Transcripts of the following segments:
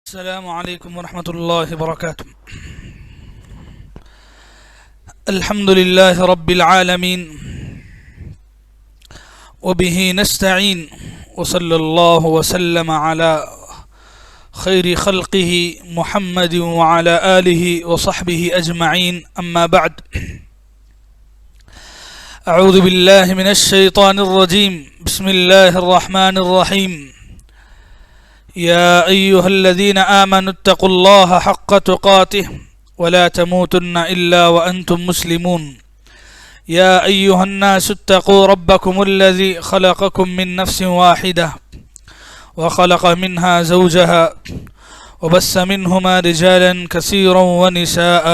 السلام عليكم ورحمة الله وبركاته. الحمد لله رب العالمين وبه نستعين وصلى الله وسلم على خير خلقه محمد وعلى آله وصحبه أجمعين. أما بعد، أعوذ بالله من الشيطان الرجيم. بسم الله الرحمن الرحيم. يا أيها الذين آمنوا اتقوا الله حق تقاته ولا تموتن إلا وأنتم مسلمون. يا أيها الناس اتقوا ربكم الذي خلقكم من نفس واحدة وخلق منها زوجها وبث منهما رجالا كثيرا ونساء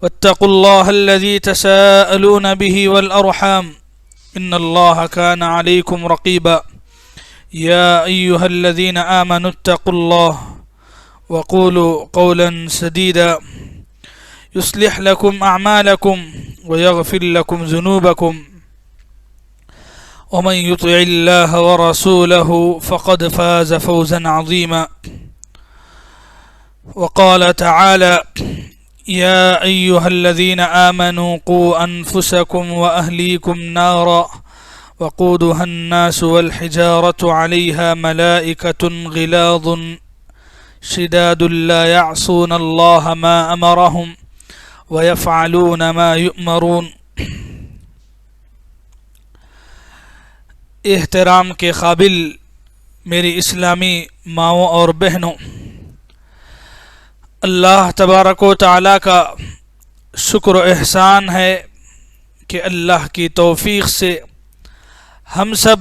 واتقوا الله الذي تساءلون به والأرحام إن الله كان عليكم رقيبا. يا أيها الذين آمنوا اتقوا الله وقولوا قولا سديدا يصلح لكم أعمالكم ويغفر لكم ذنوبكم ومن يطع الله ورسوله فقد فاز فوزا عظيما. وقال تعالى: يا أيها الذين آمنوا قوا أنفسكم وأهليكم نارا وقودها الناس والحجارة عليها ملائكة غلاظ شداد لا يعصون الله ما أمرهم ويفعلون ما يؤمرون. احترام کے قابل میری اسلامی ماؤں اور بہنوں، اللہ تبارک و تعالیٰ کا شکر و احسان ہے کہ اللہ کی توفیق سے ہم سب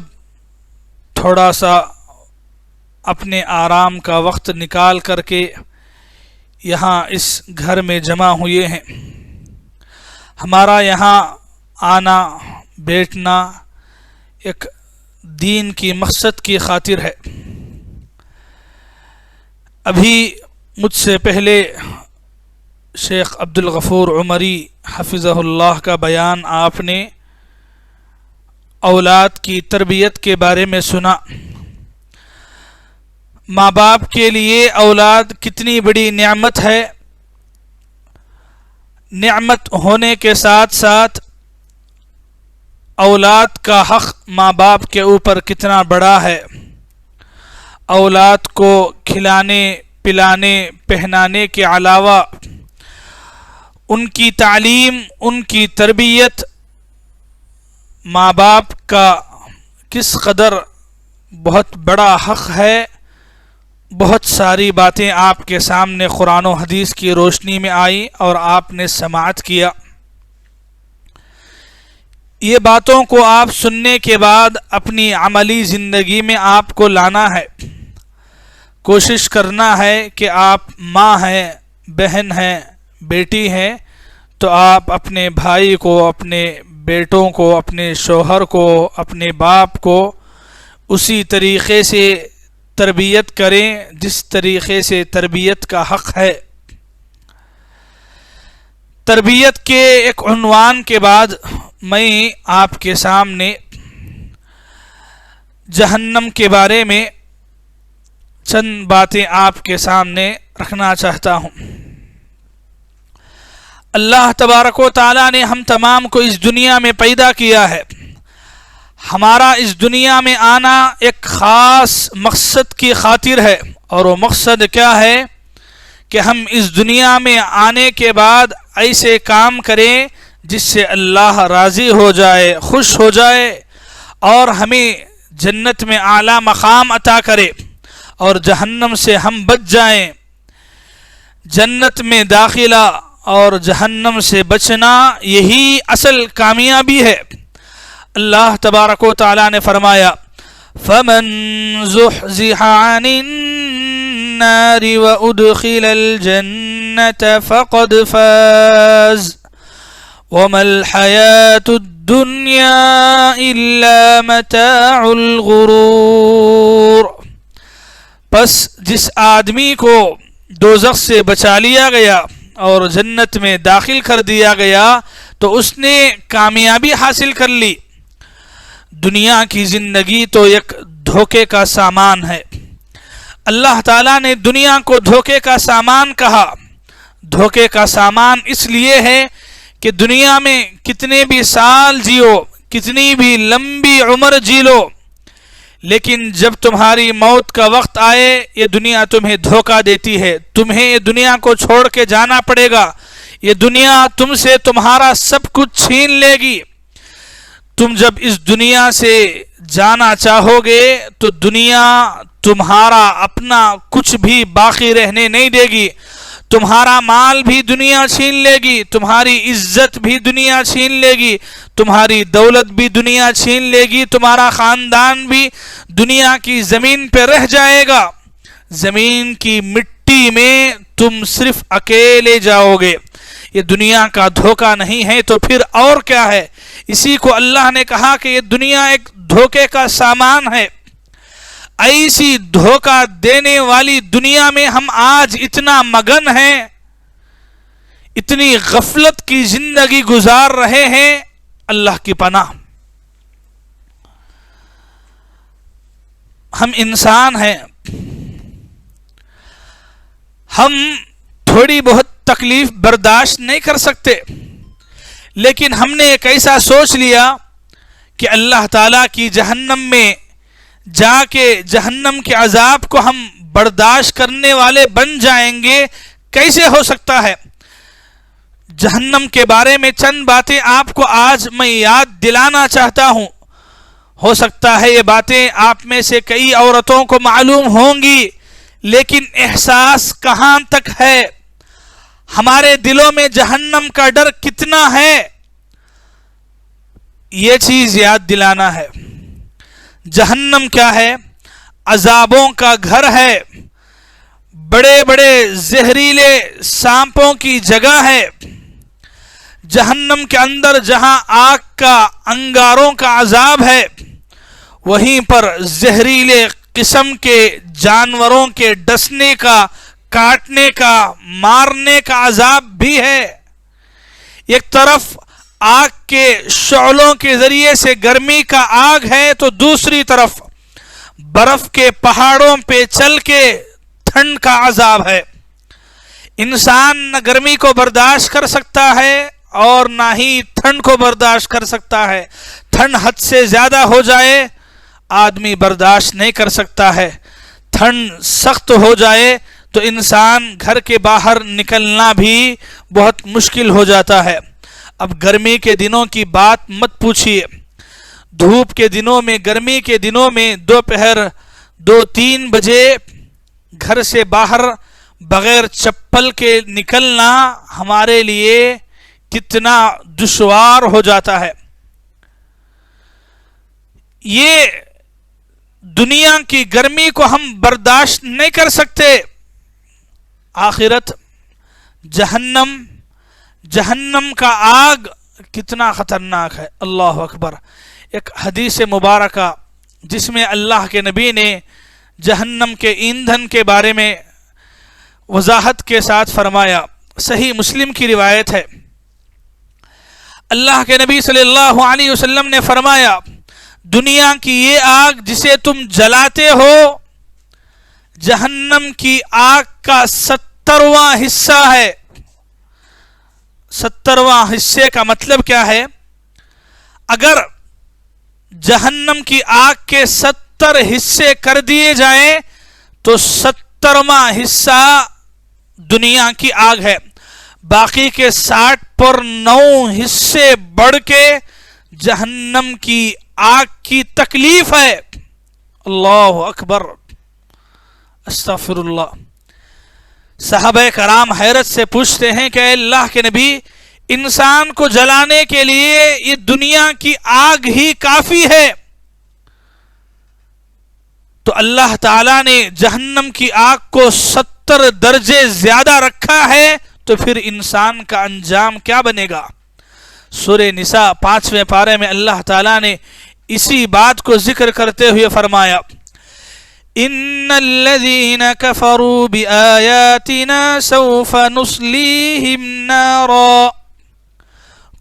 تھوڑا سا اپنے آرام کا وقت نکال کر کے یہاں اس گھر میں جمع ہوئے ہیں. ہمارا یہاں آنا بیٹھنا ایک دین کی مقصد کی خاطر ہے. ابھی مجھ سے پہلے شیخ عبدالغفور عمری حفظہ اللہ کا بیان آپ نے اولاد کی تربیت کے بارے میں سنا. ماں باپ کے لیے اولاد کتنی بڑی نعمت ہے. نعمت ہونے کے ساتھ ساتھ اولاد کا حق ماں باپ کے اوپر کتنا بڑا ہے. اولاد کو کھلانے پلانے پہنانے کے علاوہ ان کی تعلیم ان کی تربیت ماں باپ کا کس قدر بہت بڑا حق ہے. بہت ساری باتیں آپ کے سامنے قرآن و حدیث کی روشنی میں آئی اور آپ نے سماعت کیا. یہ باتوں کو آپ سننے کے بعد اپنی عملی زندگی میں آپ کو لانا ہے. کوشش کرنا ہے کہ آپ ماں ہیں، بہن ہیں، بیٹی ہیں تو آپ اپنے بھائی کو، اپنے بیٹوں کو، اپنے شوہر کو، اپنے باپ کو اسی طریقے سے تربیت کریں جس طریقے سے تربیت کا حق ہے. تربیت کے ایک عنوان کے بعد میں آپ کے سامنے جہنم کے بارے میں چند باتیں آپ کے سامنے رکھنا چاہتا ہوں. اللہ تبارک و تعالیٰ نے ہم تمام کو اس دنیا میں پیدا کیا ہے. ہمارا اس دنیا میں آنا ایک خاص مقصد کی خاطر ہے، اور وہ مقصد کیا ہے کہ ہم اس دنیا میں آنے کے بعد ایسے کام کریں جس سے اللہ راضی ہو جائے، خوش ہو جائے اور ہمیں جنت میں اعلیٰ مقام عطا کرے اور جہنم سے ہم بچ جائیں. جنت میں داخلہ اور جہنم سے بچنا یہی اصل کامیابی ہے. اللہ تبارک و تعالیٰ نے فرمایا: فَمَن زُحْزِحَ عَنِ النَّارِ وَأُدْخِلَ الْجَنَّةَ فَقَدْ فَازَ وَمَا الْحَيَاةُ الدُّنْيَا إِلَّا مَتَاعُ الْغُرُورِ. پس جس آدمی کو دوزخ سے بچا لیا گیا اور جنت میں داخل کر دیا گیا تو اس نے کامیابی حاصل کر لی. دنیا کی زندگی تو ایک دھوکے کا سامان ہے. اللہ تعالیٰ نے دنیا کو دھوکے کا سامان کہا. دھوکے کا سامان اس لیے ہے کہ دنیا میں کتنے بھی سال جیو، کتنی بھی لمبی عمر جی لو، لیکن جب تمہاری موت کا وقت آئے یہ دنیا تمہیں دھوکہ دیتی ہے. تمہیں یہ دنیا کو چھوڑ کے جانا پڑے گا. یہ دنیا تم سے تمہارا سب کچھ چھین لے گی. تم جب اس دنیا سے جانا چاہو گے تو دنیا تمہارا اپنا کچھ بھی باقی رہنے نہیں دے گی. تمہارا مال بھی دنیا چھین لے گی، تمہاری عزت بھی دنیا چھین لے گی، تمہاری دولت بھی دنیا چھین لے گی، تمہارا خاندان بھی دنیا کی زمین پہ رہ جائے گا. زمین کی مٹی میں تم صرف اکیلے جاؤ گے. یہ دنیا کا دھوکہ نہیں ہے تو پھر اور کیا ہے؟ اسی کو اللہ نے کہا کہ یہ دنیا ایک دھوکے کا سامان ہے. ایسی دھوکہ دینے والی دنیا میں ہم آج اتنا مگن ہیں، اتنی غفلت کی زندگی گزار رہے ہیں. اللہ کی پناہ. ہم انسان ہیں، ہم تھوڑی بہت تکلیف برداشت نہیں کر سکتے، لیکن ہم نے ایک ایسا سوچ لیا کہ اللہ تعالیٰ کی جہنم میں جا کے جہنم کے عذاب کو ہم برداشت کرنے والے بن جائیں گے. کیسے ہو سکتا ہے؟ جہنم کے بارے میں چند باتیں آپ کو آج میں یاد دلانا چاہتا ہوں. ہو سکتا ہے یہ باتیں آپ میں سے کئی عورتوں کو معلوم ہوں گی، لیکن احساس کہاں تک ہے؟ ہمارے دلوں میں جہنم کا ڈر کتنا ہے؟ یہ چیز یاد دلانا ہے. جہنم کیا ہے؟ عذابوں کا گھر ہے، بڑے بڑے زہریلے سانپوں کی جگہ ہے. جہنم کے اندر جہاں آگ کا انگاروں کا عذاب ہے، وہیں پر زہریلے قسم کے جانوروں کے ڈسنے کا، کاٹنے کا، مارنے کا عذاب بھی ہے. ایک طرف آگ کے شعلوں کے ذریعے سے گرمی کا آگ ہے تو دوسری طرف برف کے پہاڑوں پہ چل کے ٹھنڈ کا عذاب ہے. انسان نہ گرمی کو برداشت کر سکتا ہے اور نہ ہی ٹھنڈ کو برداشت کر سکتا ہے. ٹھنڈ حد سے زیادہ ہو جائے آدمی برداشت نہیں کر سکتا ہے. ٹھنڈ سخت ہو جائے تو انسان گھر کے باہر نکلنا بھی بہت مشکل ہو جاتا ہے. اب گرمی کے دنوں کی بات مت پوچھیے. دھوپ کے دنوں میں، گرمی کے دنوں میں دوپہر 2-3 بجے گھر سے باہر بغیر چپل کے نکلنا ہمارے لیے کتنا دشوار ہو جاتا ہے. یہ دنیا کی گرمی کو ہم برداشت نہیں کر سکتے. آخرت جہنم کا آگ کتنا خطرناک ہے. اللہ اکبر. ایک حدیث مبارکہ جس میں اللہ کے نبی نے جہنم کے ایندھن کے بارے میں وضاحت کے ساتھ فرمایا. صحیح مسلم کی روایت ہے. اللہ کے نبی صلی اللہ علیہ وسلم نے فرمایا، دنیا کی یہ آگ جسے تم جلاتے ہو جہنم کی آگ کا 70واں حصہ ہے. 70واں حصے کا مطلب کیا ہے؟ اگر جہنم کی آگ کے 70 حصے کر دیے جائیں تو 70واں حصہ دنیا کی آگ ہے. باقی کے 60/9 حصے بڑھ کے جہنم کی آگ کی تکلیف ہے. اللہ اکبر. استغفر اللہ. صحابہ کرام حیرت سے پوچھتے ہیں کہ اے اللہ کے نبی، انسان کو جلانے کے لیے یہ دنیا کی آگ ہی کافی ہے، تو اللہ تعالیٰ نے جہنم کی آگ کو 70 درجے زیادہ رکھا ہے تو پھر انسان کا انجام کیا بنے گا؟ سورہ نساء 5ویں پارے میں اللہ تعالیٰ نے اسی بات کو ذکر کرتے ہوئے فرمایا، ان الذين كفروا بآياتنا سوف نصليهم نارا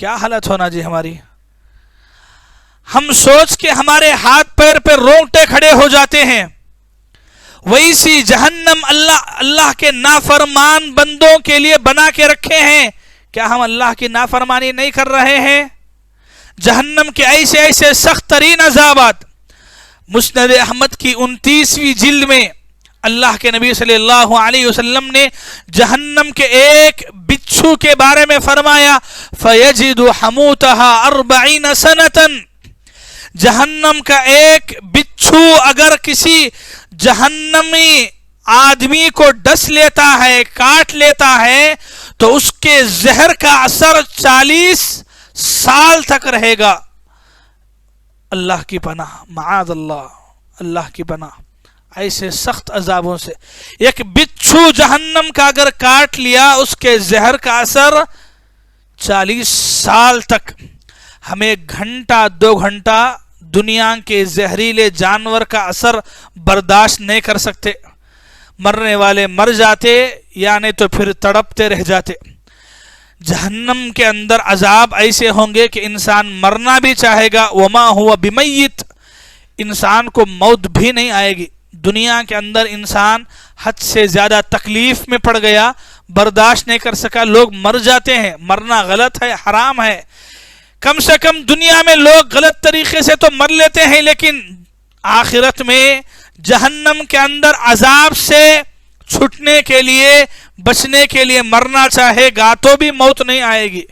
کیا حالت ہونا جی ہماری. ہم سوچ کے ہمارے ہاتھ پیر پہ رونگٹے کھڑے ہو جاتے ہیں. ویسی جہنم اللہ کے نافرمان بندوں کے لیے بنا کے رکھے ہیں. کیا ہم اللہ کی نافرمانی نہیں کر رہے ہیں؟ جہنم کے ایسے ایسے سخت ترین عذابات. مسند احمد کی 29ویں جلد میں اللہ کے نبی صلی اللہ علیہ وسلم نے جہنم کے ایک بچھو کے بارے میں فرمایا فَيَجِدُ حَمُوتَهَا 40 سَنَةً. جہنم کا ایک بچھو اگر کسی جہنمی آدمی کو ڈس لیتا ہے، کاٹ لیتا ہے، تو اس کے زہر کا اثر 40 سال تک رہے گا. اللہ کی پناہ، معاذ اللہ، اللہ کی پناہ ایسے سخت عذابوں سے. ایک بچھو جہنم کا اگر کاٹ لیا اس کے زہر کا اثر 40 سال تک. ہمیں گھنٹہ 2 گھنٹہ دنیا کے زہریلے جانور کا اثر برداشت نہیں کر سکتے. مرنے والے مر جاتے یعنی تو پھر تڑپتے رہ جاتے. جہنم کے اندر عذاب ایسے ہوں گے کہ انسان مرنا بھی چاہے گا وما ہوا بمیت، انسان کو موت بھی نہیں آئے گی. دنیا کے اندر انسان حد سے زیادہ تکلیف میں پڑ گیا، برداشت نہیں کر سکا، لوگ مر جاتے ہیں. مرنا غلط ہے، حرام ہے. کم سے کم دنیا میں لوگ غلط طریقے سے تو مر لیتے ہیں، لیکن آخرت میں جہنم کے اندر عذاب سے چھٹنے کے لیے، بچنے کے لیے مرنا چاہے گا تو بھی موت نہیں آئے گی.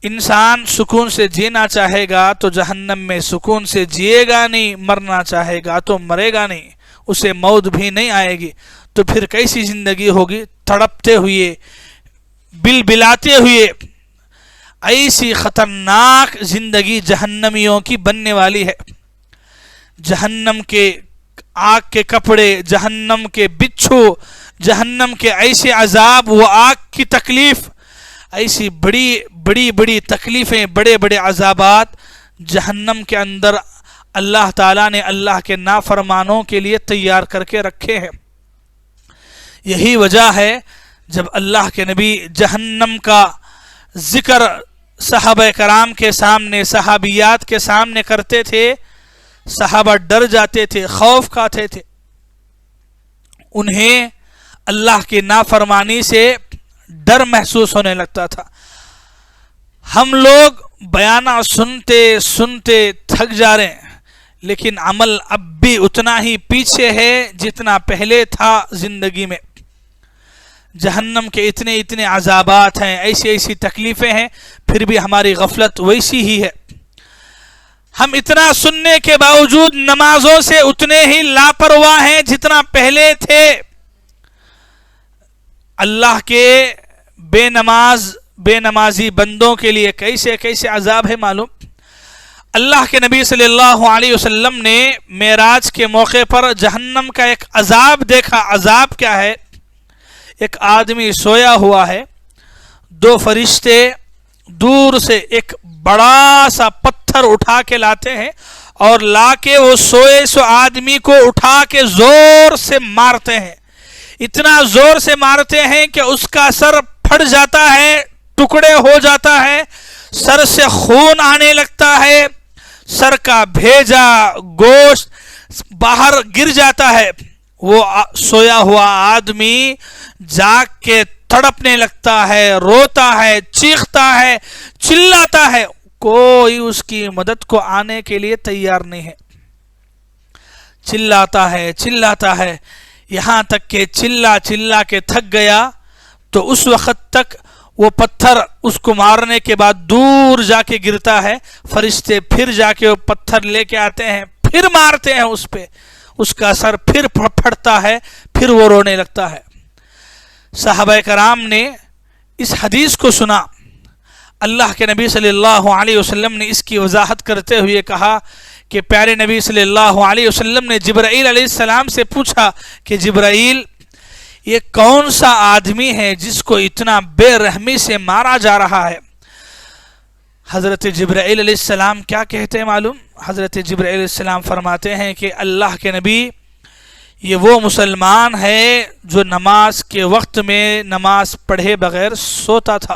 انسان سکون سے جینا چاہے گا تو جہنم میں سکون سے جیے گا نہیں، مرنا چاہے گا تو مرے گا نہیں، اسے موت بھی نہیں آئے گی. تو پھر کیسی زندگی ہوگی؟ تڑپتے ہوئے، بل بلاتے ہوئے. ایسی خطرناک زندگی جہنمیوں کی بننے والی ہے. جہنم کے آگ کے کپڑے، جہنم کے بچھو، جہنم کے ایسے عذاب، وہ آگ کی تکلیف، ایسی بڑی تکلیفیں، بڑے بڑے عذابات جہنم کے اندر اللہ تعالیٰ نے اللہ کے نافرمانوں کے لیے تیار کر کے رکھے ہیں. یہی وجہ ہے جب اللہ کے نبی جہنم کا ذکر صحابہ کرام کے سامنے، صحابیات کے سامنے کرتے تھے، صحابہ ڈر جاتے تھے، خوف کھاتے تھے. انہیں اللہ کی نافرمانی سے ڈر محسوس ہونے لگتا تھا. ہم لوگ بیانہ سنتے سنتے تھک جا رہے ہیں، لیکن عمل اب بھی اتنا ہی پیچھے ہے جتنا پہلے تھا زندگی میں. جہنم کے اتنے عذابات ہیں، ایسی تکلیفیں ہیں، پھر بھی ہماری غفلت ویسی ہی ہے. ہم اتنا سننے کے باوجود نمازوں سے اتنے ہی لاپرواہ ہیں جتنا پہلے تھے. اللہ کے بے نمازی بندوں کے لیے کیسے عذاب ہے معلوم. اللہ کے نبی صلی اللہ علیہ وسلم نے معراج کے موقع پر جہنم کا ایک عذاب دیکھا. عذاب کیا ہے؟ ایک آدمی سویا ہوا ہے، 2 فرشتے دور سے ایک بڑا سا پتھر اٹھا کے لاتے ہیں اور لا کے وہ سوئے سو آدمی کو اٹھا کے زور سے مارتے ہیں. اتنا زور سے مارتے ہیں کہ اس کا سر پھٹ جاتا ہے، ٹکڑے ہو جاتا ہے، سر سے خون آنے لگتا ہے، سر کا بھیجا گوشت باہر گر جاتا ہے. وہ سویا ہوا آدمی جاگ کے تڑپنے لگتا ہے، روتا ہے، چیختا ہے، چلاتا ہے. کوئی اس کی مدد کو آنے کے لیے تیار نہیں ہے. چلاتا ہے یہاں تک کہ چلا کے تھک گیا. تو اس وقت تک وہ پتھر اس کو مارنے کے بعد دور جا کے گرتا ہے. فرشتے پھر جا کے وہ پتھر لے کے آتے ہیں، پھر مارتے ہیں اس پہ، اس کا سر پھر پھٹتا ہے، پھر وہ رونے لگتا ہے. صحابہ کرام نے اس حدیث کو سنا. اللہ کے نبی صلی اللہ علیہ وسلم نے اس کی وضاحت کرتے ہوئے کہا کہ پیارے نبی صلی اللہ علیہ وسلم نے جبرائیل علیہ السلام سے پوچھا کہ جبرائیل، یہ کون سا آدمی ہے جس کو اتنا بے رحمی سے مارا جا رہا ہے؟ حضرت جبرائیل علیہ السلام کیا کہتے ہیں معلوم؟ حضرت جبرائیل علیہ السلام فرماتے ہیں کہ اللہ کے نبی، یہ وہ مسلمان ہے جو نماز کے وقت میں نماز پڑھے بغیر سوتا تھا.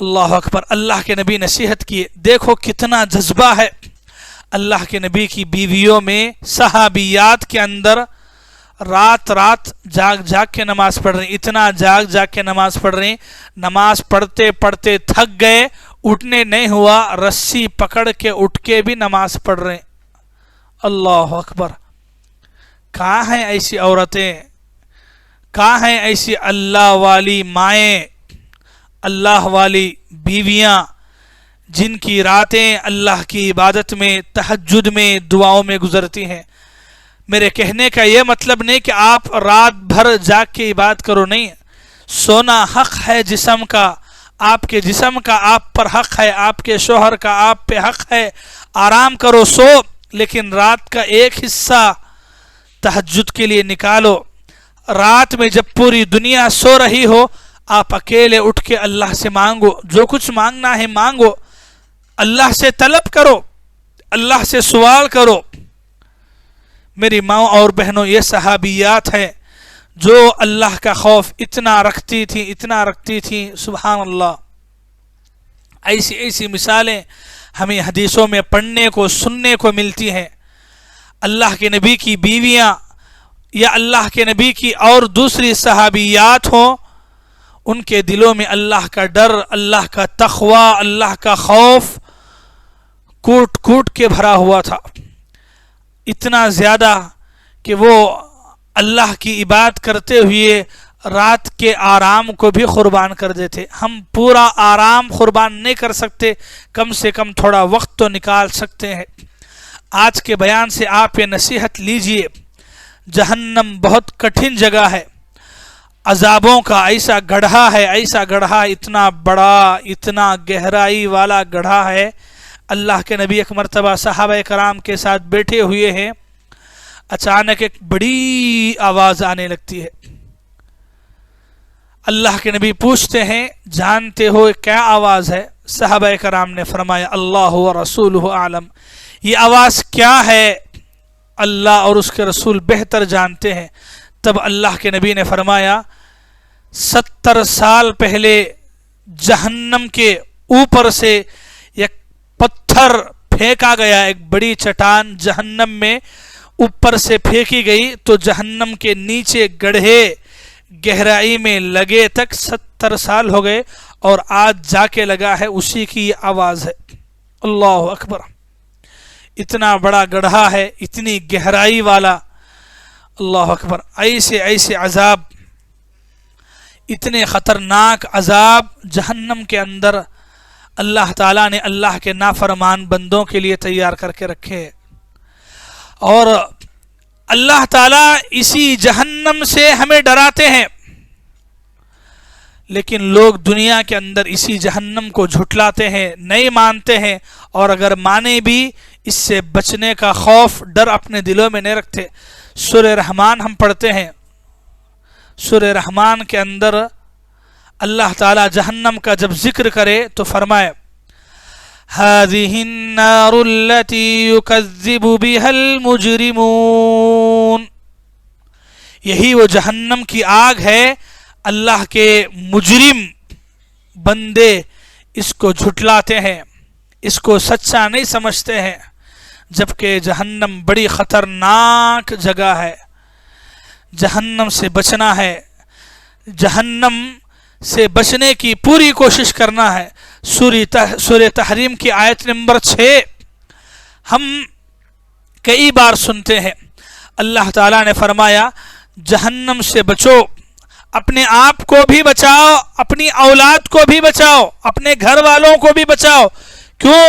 اللہ اکبر. اللہ کے نبی نصیحت کیے. دیکھو کتنا جذبہ ہے اللہ کے نبی کی بیویوں میں. صحابیات کے اندر رات رات جاگ جاگ کے نماز پڑھ رہی, اتنا جاگ جاگ کے نماز پڑھ رہی, نماز پڑھتے پڑھتے تھک گئے, اٹھنے نہیں ہوا, رسی پکڑ کے اٹھ کے بھی نماز پڑھ رہے. اللہ اکبر. کہاں ہیں ایسی عورتیں, کہاں ہیں ایسی اللہ والی مائیں, اللہ والی بیویاں جن کی راتیں اللہ کی عبادت میں, تہجد میں, دعاؤں میں گزرتی ہیں. میرے کہنے کا یہ مطلب نہیں کہ آپ رات بھر جاگ کے عبادت کرو, نہیں. سونا حق ہے جسم کا, آپ کے جسم کا آپ پر حق ہے, آپ کے شوہر کا آپ پہ حق ہے. آرام کرو, سو, لیکن رات کا ایک حصہ تہجد کے لیے نکالو. رات میں جب پوری دنیا سو رہی ہو, آپ اکیلے اٹھ کے اللہ سے مانگو, جو کچھ مانگنا ہے مانگو, اللہ سے طلب کرو, اللہ سے سوال کرو. میری ماں اور بہنوں, یہ صحابیات ہیں جو اللہ کا خوف اتنا رکھتی تھیں, اتنا رکھتی تھیں. سبحان اللہ. ایسی ایسی مثالیں ہمیں حدیثوں میں پڑھنے کو, سننے کو ملتی ہیں. اللہ کے نبی کی بیویاں یا اللہ کے نبی کی اور دوسری صحابیات ہوں, ان کے دلوں میں اللہ کا ڈر, اللہ کا تقوی, اللہ کا خوف کوٹ کوٹ کے بھرا ہوا تھا. اتنا زیادہ کہ وہ اللہ کی عبادت کرتے ہوئے رات کے آرام کو بھی قربان کر دیتے. ہم پورا آرام قربان نہیں کر سکتے, کم سے کم تھوڑا وقت تو نکال سکتے ہیں. آج کے بیان سے آپ یہ نصیحت لیجئے, جہنم بہت کٹھن جگہ ہے, عذابوں کا ایسا گڑھا ہے, ایسا گڑھا, اتنا بڑا, اتنا گہرائی والا گڑھا ہے. اللہ کے نبی ایک مرتبہ صحابہ کرام کے ساتھ بیٹھے ہوئے ہیں, اچانک ایک بڑی آواز آنے لگتی ہے. اللہ کے نبی پوچھتے ہیں, جانتے ہو کیا آواز ہے؟ صحابہ کرام نے فرمایا, اللہ و رسولہ اعلم. یہ آواز کیا ہے اللہ اور اس کے رسول بہتر جانتے ہیں. تب اللہ کے نبی نے فرمایا, 70 سال پہلے جہنم کے اوپر سے ایک پتھر پھینکا گیا, ایک بڑی چٹان جہنم میں اوپر سے پھینکی گئی, تو جہنم کے نیچے گڑھے گہرائی میں لگے تک 70 سال ہو گئے, اور آج جا کے لگا ہے, اسی کی آواز ہے. اللہ اکبر. اتنا بڑا گڑھا ہے, اتنی گہرائی والا. اللہ اکبر. ایسے ایسے عذاب, اتنے خطرناک عذاب جہنم کے اندر اللہ تعالیٰ نے اللہ کے نافرمان بندوں کے لیے تیار کر کے رکھے. اور اللہ تعالیٰ اسی جہنم سے ہمیں ڈراتے ہیں, لیکن لوگ دنیا کے اندر اسی جہنم کو جھٹلاتے ہیں, نہیں مانتے ہیں, اور اگر مانے بھی اس سے بچنے کا خوف, ڈر اپنے دلوں میں نہیں رکھتے. سورہ رحمان ہم پڑھتے ہیں, سورہ رحمان کے اندر اللہ تعالیٰ جہنم کا جب ذکر کرے تو فرمائے, هذه النار التي يكذب بها المجرمون. یہی وہ جہنم کی آگ ہے, اللہ کے مجرم بندے اس کو جھٹلاتے ہیں, اس کو سچا نہیں سمجھتے ہیں, جبکہ جہنم بڑی خطرناک جگہ ہے. جہنم سے بچنا ہے, جہنم سے بچنے کی پوری کوشش کرنا ہے. سورہ تحریم کی آیت نمبر 6 ہم کئی بار سنتے ہیں. اللہ تعالیٰ نے فرمایا, جہنم سے بچو, اپنے آپ کو بھی بچاؤ, اپنی اولاد کو بھی بچاؤ, اپنے گھر والوں کو بھی بچاؤ. کیوں؟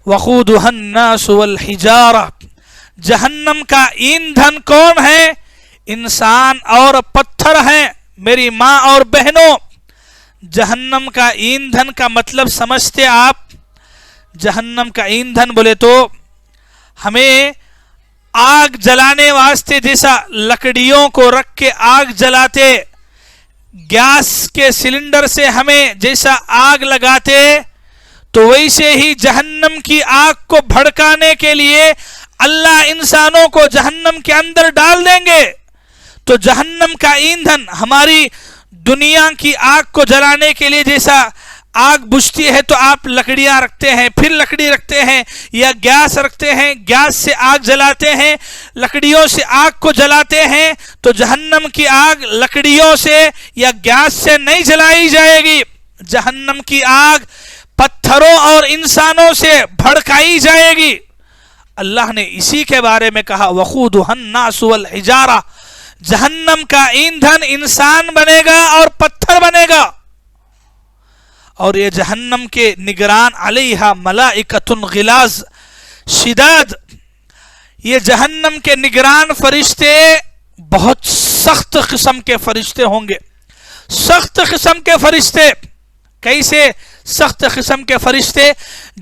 وقودها الناس والحجارہ. جہنم کا ایندھن کون ہے؟ انسان اور پتھر ہیں. میری ماں اور بہنوں, جہنم کا ایندھن کا مطلب سمجھتے آپ؟ جہنم کا ایندھن بولے تو ہمیں آگ جلانے واسطے جیسا لکڑیوں کو رکھ کے آگ جلاتے, گیس کے سلنڈر سے ہمیں جیسا آگ لگاتے, تو ویسے ہی جہنم کی آگ کو بھڑکانے کے لیے اللہ انسانوں کو جہنم کے اندر ڈال دیں گے. تو جہنم کا ایندھن ہماری دنیا کی آگ کو جلانے کے لیے جیسا آگ بجھتی ہے تو آپ لکڑیاں رکھتے ہیں، پھر لکڑی رکھتے ہیں، یا گیس رکھتے ہیں، گیس سے آگ جلاتے ہیں، لکڑیوں سے آگ کو جلاتے ہیں، تو جہنم کی آگ لکڑیوں سے یا گیس سے نہیں جلائی جائے گی، جہنم کی آگ پتھروں اور انسانوں سے بھڑکائی جائے گی۔ اللہ نے اسی کے بارے میں کہا وَقُودُهَا النَّاسُ وَالْحِجَارَةُ، جہنم کا ایندھن انسان بنے گا اور پتھر بنے گا، اور یہ جہنم کے نگران علیہا ملائکۃ غلاظ شداد، یہ جہنم کے نگران فرشتے بہت سخت قسم کے فرشتے ہوں گے، سخت قسم کے فرشتے۔ کیسے سخت قسم کے فرشتے؟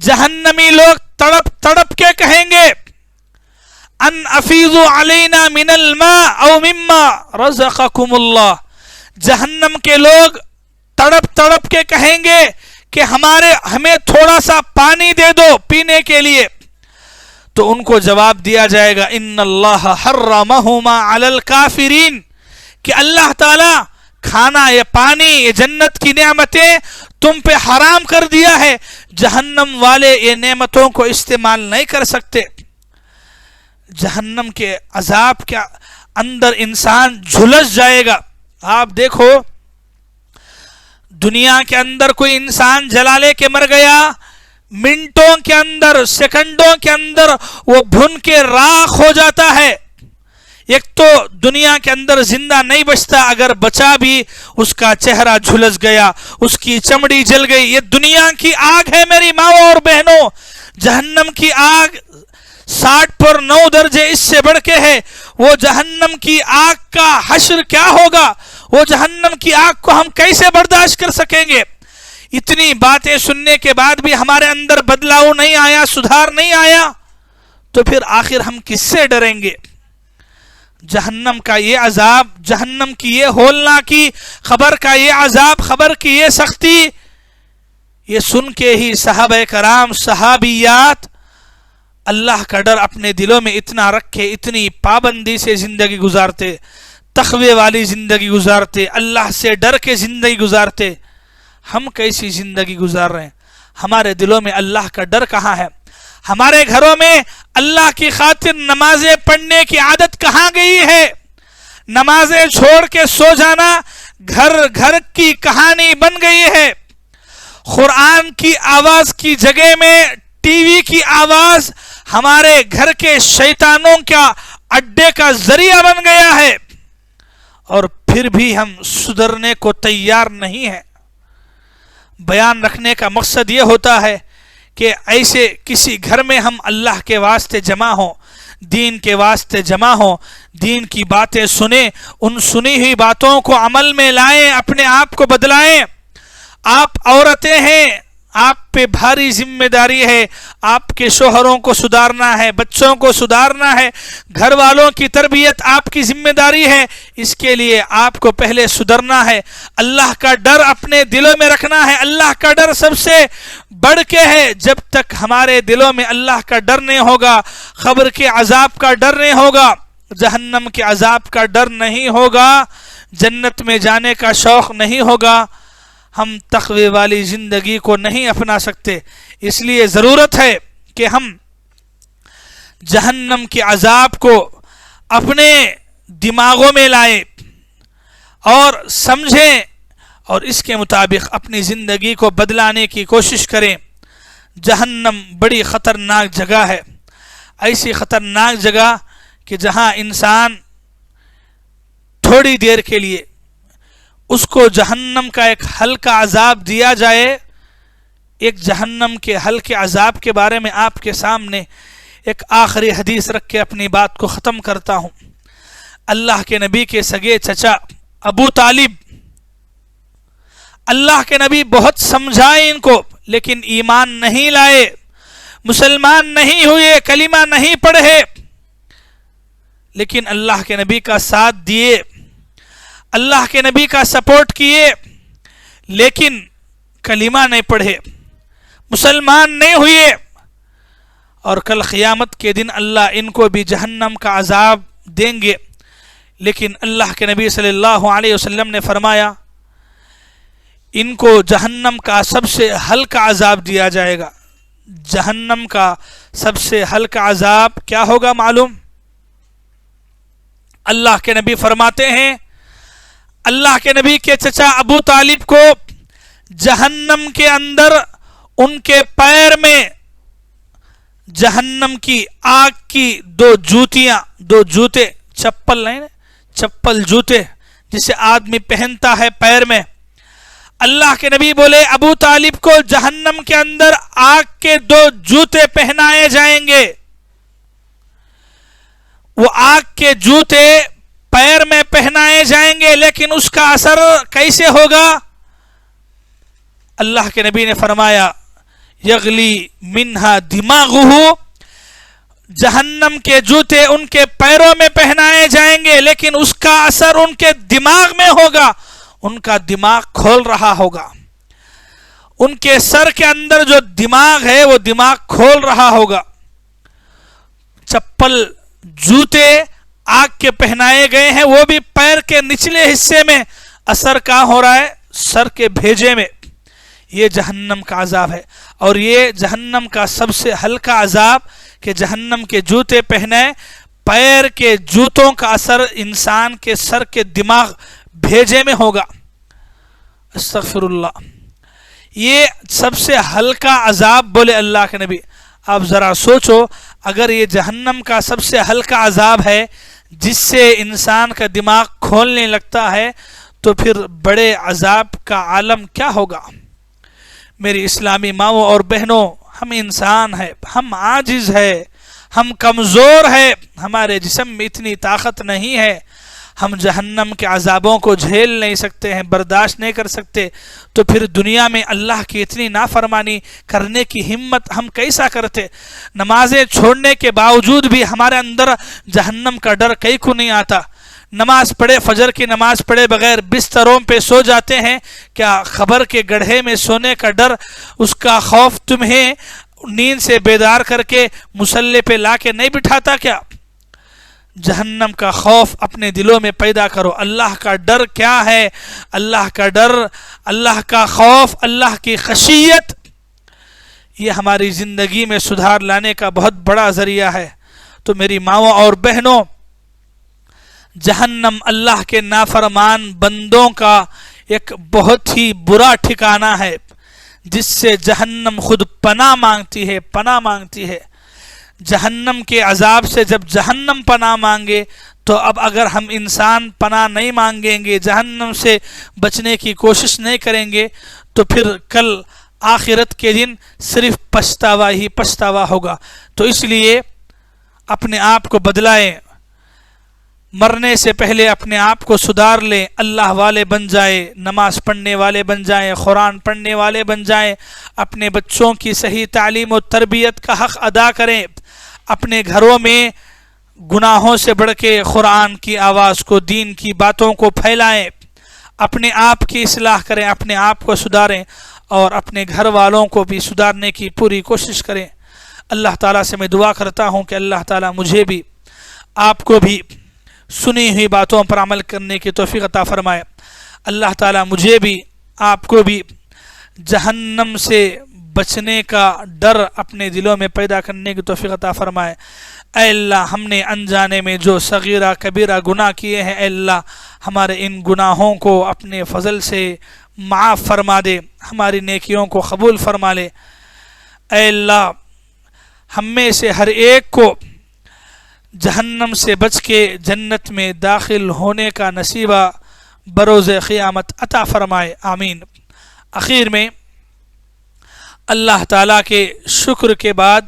جہنمی لوگ تڑپ تڑپ کے کہیں گے ان افیضوا علینا من الماء او مما رزقکم اللہ، جہنم کے لوگ تڑپ تڑپ کے کہیں گے کہ ہمیں تھوڑا سا پانی دے دو پینے کے لیے، تو ان کو جواب دیا جائے گا ان اللہ حرمہما علی الکافرین، کہ اللہ تعالی کھانا، یہ پانی، یہ جنت کی نعمتیں تم پہ حرام کر دیا ہے، جہنم والے یہ نعمتوں کو استعمال نہیں کر سکتے۔ جہنم کے عذاب کے اندر انسان جھلس جائے گا۔ آپ دیکھو دنیا کے اندر کوئی انسان جلالے کے مر گیا، منٹوں کے اندر، سیکنڈوں کے اندر وہ بھن کے راکھ ہو جاتا ہے۔ ایک تو دنیا کے اندر زندہ نہیں بچتا، اگر بچا بھی اس کا چہرہ جھلس گیا، اس کی چمڑی جل گئی۔ یہ دنیا کی آگ ہے میری ماں اور بہنوں، جہنم کی آگ 60 پر 9 درجے اس سے بڑھ کے ہے۔ وہ جہنم کی آگ کا حشر کیا ہوگا، وہ جہنم کی آگ کو ہم کیسے برداشت کر سکیں گے؟ اتنی باتیں سننے کے بعد بھی ہمارے اندر بدلاؤ نہیں آیا، سدھار نہیں آیا، تو پھر آخر ہم کس سے ڈریں گے؟ جہنم کا یہ عذاب، جہنم کی یہ ہولناکی خبر کا یہ عذاب، خبر کی یہ سختی، یہ سن کے ہی صحابہ کرام، صحابیات اللہ کا ڈر اپنے دلوں میں اتنا رکھے، اتنی پابندی سے زندگی گزارتے، تقوی والی زندگی گزارتے، اللہ سے ڈر کے زندگی گزارتے۔ ہم کیسی زندگی گزار رہے ہیں؟ ہمارے دلوں میں اللہ کا ڈر کہاں ہے؟ ہمارے گھروں میں اللہ کی خاطر نمازیں پڑھنے کی عادت کہاں گئی ہے؟ نمازیں چھوڑ کے سو جانا گھر گھر کی کہانی بن گئی ہے۔ قرآن کی آواز کی جگہ میں ٹی وی کی آواز ہمارے گھر کے شیطانوں کا اڈے کا ذریعہ بن گیا ہے، اور پھر بھی ہم سدھرنے کو تیار نہیں ہیں۔ بیان رکھنے کا مقصد یہ ہوتا ہے کہ ایسے کسی گھر میں ہم اللہ کے واسطے جمع ہوں، دین کے واسطے جمع ہوں، دین کی باتیں سنیں، ان سنی ہوئی باتوں کو عمل میں لائیں، اپنے آپ کو بدلائیں۔ آپ عورتیں ہیں، آپ پہ بھاری ذمہ داری ہے، آپ کے شوہروں کو سدھارنا ہے، بچوں کو سدھارنا ہے، گھر والوں کی تربیت آپ کی ذمہ داری ہے۔ اس کے لیے آپ کو پہلے سدھرنا ہے، اللہ کا ڈر اپنے دلوں میں رکھنا ہے۔ اللہ کا ڈر سب سے بڑھ کے ہے۔ جب تک ہمارے دلوں میں اللہ کا ڈر نہیں ہوگا، قبر کے عذاب کا ڈر نہیں ہوگا، جہنم کے عذاب کا ڈر نہیں ہوگا، جنت میں جانے کا شوق نہیں ہوگا، ہم تقوی والی زندگی کو نہیں اپنا سکتے۔ اس لیے ضرورت ہے کہ ہم جہنم کے عذاب کو اپنے دماغوں میں لائیں اور سمجھیں، اور اس کے مطابق اپنی زندگی کو بدلانے کی کوشش کریں۔ جہنم بڑی خطرناک جگہ ہے، ایسی خطرناک جگہ کہ جہاں انسان تھوڑی دیر کے لیے اس کو جہنم کا ایک ہلکا عذاب دیا جائے۔ ایک جہنم کے ہلکے عذاب کے بارے میں آپ کے سامنے ایک آخری حدیث رکھ کے اپنی بات کو ختم کرتا ہوں۔ اللہ کے نبی کے سگے چچا ابو طالب، اللہ کے نبی بہت سمجھائے ان کو، لیکن ایمان نہیں لائے، مسلمان نہیں ہوئے، کلمہ نہیں پڑھے، لیکن اللہ کے نبی کا ساتھ دیے، اللہ کے نبی کا سپورٹ کیے، لیکن کلمہ نہیں پڑھے، مسلمان نہیں ہوئے، اور کل قیامت کے دن اللہ ان کو بھی جہنم کا عذاب دیں گے۔ لیکن اللہ کے نبی صلی اللہ علیہ وسلم نے فرمایا ان کو جہنم کا سب سے ہلکا عذاب دیا جائے گا۔ جہنم کا سب سے ہلکا عذاب کیا ہوگا معلوم؟ اللہ کے نبی فرماتے ہیں، اللہ کے نبی کے چچا ابو طالب کو جہنم کے اندر ان کے پیر میں جہنم کی آگ کی دو جوتے، چپل نہیں، چپل جوتے جسے آدمی پہنتا ہے پیر میں، اللہ کے نبی بولے ابو طالب کو جہنم کے اندر آگ کے دو جوتے پہنائے جائیں گے۔ وہ آگ کے جوتے پیر میں پہنائے جائیں گے، لیکن اس کا اثر کیسے ہوگا؟ اللہ کے نبی نے فرمایا یغلی منہا دماغہ، جہنم کے جوتے ان کے پیروں میں پہنائے جائیں گے، لیکن اس کا اثر ان کے دماغ میں ہوگا، ان کا دماغ کھول رہا ہوگا، ان کے سر کے اندر جو دماغ ہے وہ دماغ کھول رہا ہوگا۔ چپل جوتے آگ کے پہنائے گئے ہیں، وہ بھی پیر کے نچلے حصے میں، اثر کہاں ہو رہا ہے؟ سر کے بھیجے میں۔ یہ جہنم کا عذاب ہے، اور یہ جہنم کا سب سے ہلکا عذاب کہ جہنم کے جوتے پہنے، پیر کے جوتوں کا اثر انسان کے سر کے دماغ بھیجے میں ہوگا۔ استغفر اللہ، یہ سب سے ہلکا عذاب بولے اللہ کے نبی۔ آپ ذرا سوچو، اگر یہ جہنم کا سب سے ہلکا عذاب ہے جس سے انسان کا دماغ کھولنے لگتا ہے، تو پھر بڑے عذاب کا عالم کیا ہوگا؟ میری اسلامی ماؤں اور بہنوں، ہم انسان ہیں، ہم عاجز ہیں، ہم کمزور ہیں، ہمارے جسم میں اتنی طاقت نہیں ہے، ہم جہنم کے عذابوں کو جھیل نہیں سکتے ہیں، برداشت نہیں کر سکتے، تو پھر دنیا میں اللہ کی اتنی نافرمانی کرنے کی ہمت ہم کیسا کرتے؟ نمازیں چھوڑنے کے باوجود بھی ہمارے اندر جہنم کا ڈر کئی کو نہیں آتا۔ نماز پڑھے، فجر کی نماز پڑھے بغیر بستروں پہ سو جاتے ہیں، کیا خبر کے گڑھے میں سونے کا ڈر، اس کا خوف تمہیں نیند سے بیدار کر کے مصلی پہ لا کے نہیں بٹھاتا کیا؟ جہنم کا خوف اپنے دلوں میں پیدا کرو۔ اللہ کا ڈر کیا ہے؟ اللہ کا ڈر، اللہ کا خوف، اللہ کی خشیت، یہ ہماری زندگی میں سدھار لانے کا بہت بڑا ذریعہ ہے۔ تو میری ماؤں اور بہنوں، جہنم اللہ کے نافرمان بندوں کا ایک بہت ہی برا ٹھکانہ ہے، جس سے جہنم خود پناہ مانگتی ہے، پناہ مانگتی ہے۔ جہنم کے عذاب سے جب جہنم پناہ مانگے، تو اب اگر ہم انسان پناہ نہیں مانگیں گے، جہنم سے بچنے کی کوشش نہیں کریں گے، تو پھر کل آخرت کے دن صرف پچھتاوا ہی پچھتاوا ہوگا۔ تو اس لیے اپنے آپ کو بدلائیں، مرنے سے پہلے اپنے آپ کو سدھار لیں، اللہ والے بن جائے، نماز پڑھنے والے بن جائیں، قرآن پڑھنے والے بن جائیں، اپنے بچوں کی صحیح تعلیم و تربیت کا حق ادا کریں، اپنے گھروں میں گناہوں سے بڑھ کے قرآن کی آواز کو، دین کی باتوں کو پھیلائیں، اپنے آپ کی اصلاح کریں، اپنے آپ کو سدھاریں، اور اپنے گھر والوں کو بھی سدھارنے کی پوری کوشش کریں۔ اللہ تعالیٰ سے میں دعا کرتا ہوں کہ اللہ تعالیٰ مجھے بھی، آپ کو بھی سنی ہوئی باتوں پر عمل کرنے کی توفیق عطا فرمائے۔ اللہ تعالیٰ مجھے بھی، آپ کو بھی جہنم سے بچنے کا ڈر اپنے دلوں میں پیدا کرنے کی توفیق عطا فرمائے۔ اے اللہ، ہم نے انجانے میں جو صغیرہ کبیرہ گناہ کیے ہیں، اے اللہ ہمارے ان گناہوں کو اپنے فضل سے معاف فرما دے، ہماری نیکیوں کو قبول فرما لے۔ اے اللہ، ہم میں سے ہر ایک کو جہنم سے بچ کے جنت میں داخل ہونے کا نصیبہ بروز قیامت عطا فرمائے، آمین۔ آخر میں اللہ تعالیٰ کے شکر کے بعد،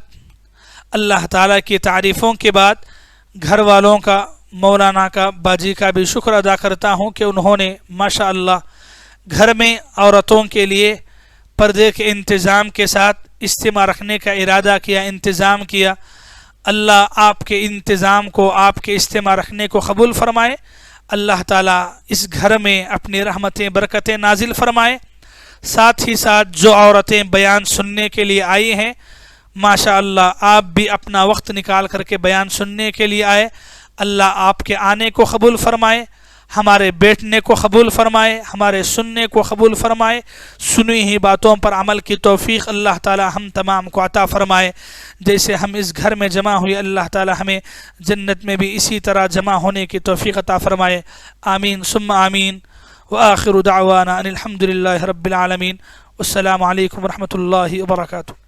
اللہ تعالیٰ کی تعریفوں کے بعد، گھر والوں کا، مولانا کا، باجی کا بھی شکر ادا کرتا ہوں کہ انہوں نے ماشاء اللہ گھر میں عورتوں کے لیے پردے کے انتظام کے ساتھ اجتماع رکھنے کا ارادہ کیا، انتظام کیا۔ اللہ آپ کے انتظام کو، آپ کے اجتماع رکھنے کو قبول فرمائے۔ اللہ تعالیٰ اس گھر میں اپنی رحمتیں، برکتیں نازل فرمائے۔ ساتھ ہی ساتھ جو عورتیں بیان سننے کے لیے آئی ہیں، ماشاء اللہ آپ بھی اپنا وقت نکال کر کے بیان سننے کے لیے آئے، اللہ آپ کے آنے کو قبول فرمائے۔ ہمارے بیٹھنے کو قبول فرمائے، ہمارے سننے کو قبول فرمائے، سنی ہوئی باتوں پر عمل کی توفیق اللہ تعالی ہم تمام کو عطا فرمائے۔ جیسے ہم اس گھر میں جمع ہوئے، اللہ تعالی ہمیں جنت میں بھی اسی طرح جمع ہونے کی توفیق عطا فرمائے۔ آمین ثم آمین۔ وآخر دعوانا ان الحمد للہ رب العالمین۔ السلام علیکم ورحمۃ اللہ وبرکاتہ۔